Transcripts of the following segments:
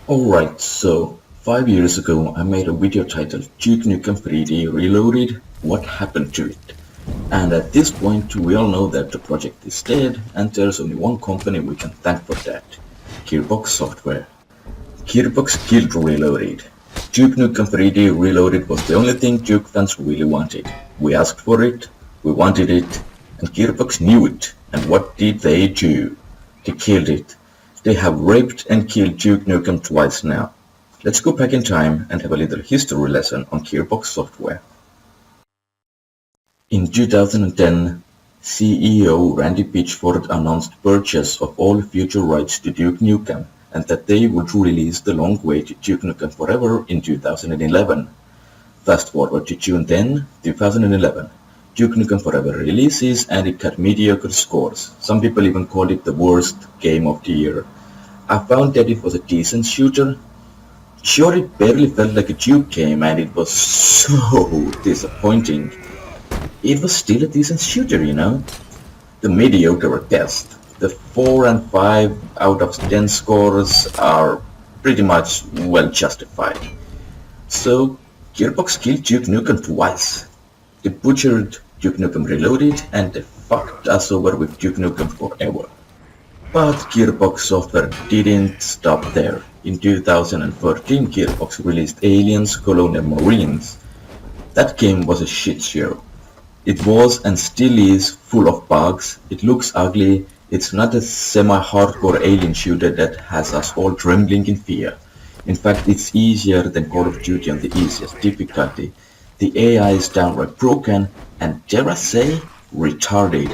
Alright, so 5 years ago I made a video titled Duke Nukem 3D Reloaded, What Happened to It? And at this point we all know that the project is dead and there's only one company we can thank for that, Gearbox Software. Gearbox killed Reloaded. Duke Nukem 3D Reloaded was the only thing Duke fans really wanted. We asked for it, we wanted it, and Gearbox knew it. And what did they do? They killed it. They have raped and killed Duke Nukem twice now. Let's go back in time and have a little history lesson on Gearbox Software. In 2010, CEO Randy Pitchford announced purchase of all future rights to Duke Nukem and that they would release the long-awaited Duke Nukem Forever in 2011. Fast forward to June 10, 2011. Duke Nukem Forever releases and it got mediocre scores. Some people even called it the worst game of the year. I found that it was a decent shooter. Sure, it barely felt like a Duke game and it was so disappointing. It was still a decent shooter, you know. The mediocre at best. The 4 and 5 out of 10 scores are pretty much well justified. So, Gearbox killed Duke Nukem twice. They butchered Duke Nukem Reloaded and they fucked us over with Duke Nukem Forever. But Gearbox Software didn't stop there. In 2013, Gearbox released Aliens Colonial Marines. That game was a shit show. It was and still is full of bugs, it looks ugly, it's not a semi-hardcore alien shooter that has us all trembling in fear. In fact, it's easier than Call of Duty on the easiest difficulty. The AI is downright broken and, dare I say, retarded.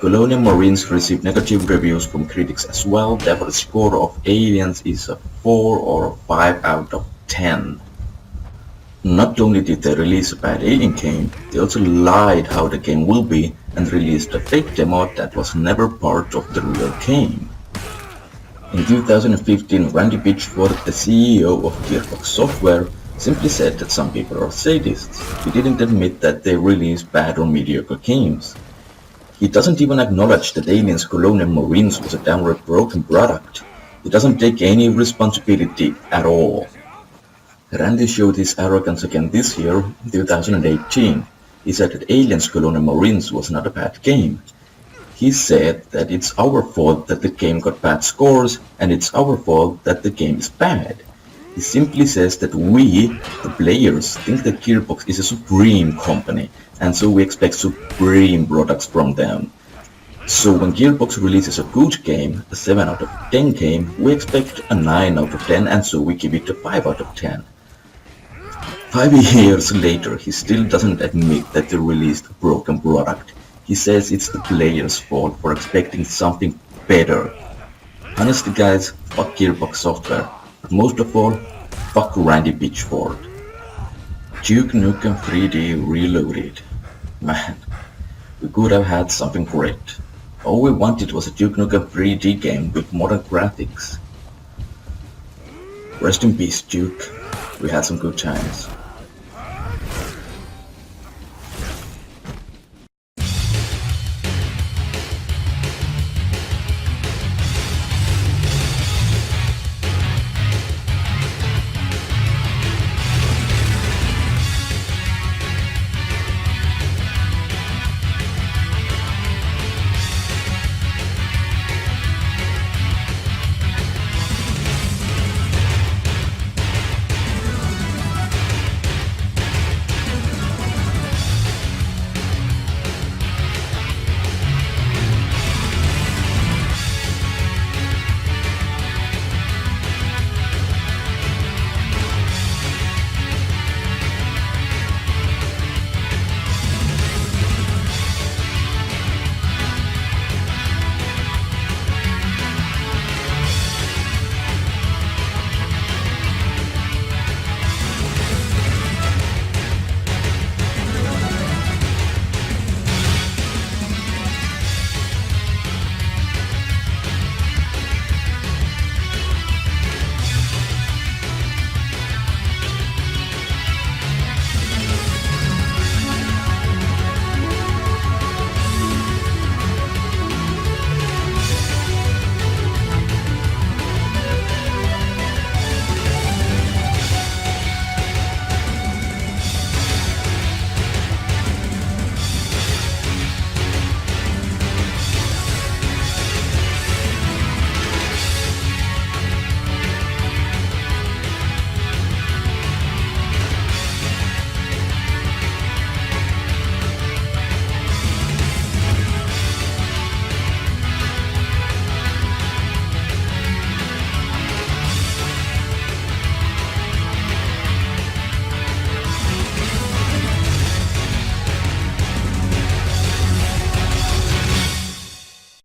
Colonial Marines received negative reviews from critics as well. The average score of Aliens is a 4 or a 5 out of 10. Not only did they release a bad Alien game, they also lied how the game will be and released a fake demo that was never part of the real game. In 2015, Randy Pitchford, the CEO of Gearbox Software, simply said that some people are sadists. He didn't admit that they release bad or mediocre games. He doesn't even acknowledge that Aliens Colonial Marines was a downright broken product. He doesn't take any responsibility at all. Randy showed his arrogance again this year, 2018. He said that Aliens Colonial Marines was not a bad game. He said that it's our fault that the game got bad scores and it's our fault that the game is bad. He simply says that we, the players, think that Gearbox is a supreme company and so we expect supreme products from them. So when Gearbox releases a good game, a 7 out of 10 game, we expect a 9 out of 10 and so we give it a 5 out of 10. 5 years later, he still doesn't admit that they released a broken product. He says it's the players' fault for expecting something better. Honestly guys, fuck Gearbox Software. But most of all, fuck Randy Pitchford. Duke Nukem 3D Reloaded. Man, we could have had something great. All we wanted was a Duke Nukem 3D game with modern graphics. Rest in peace, Duke. We had some good times.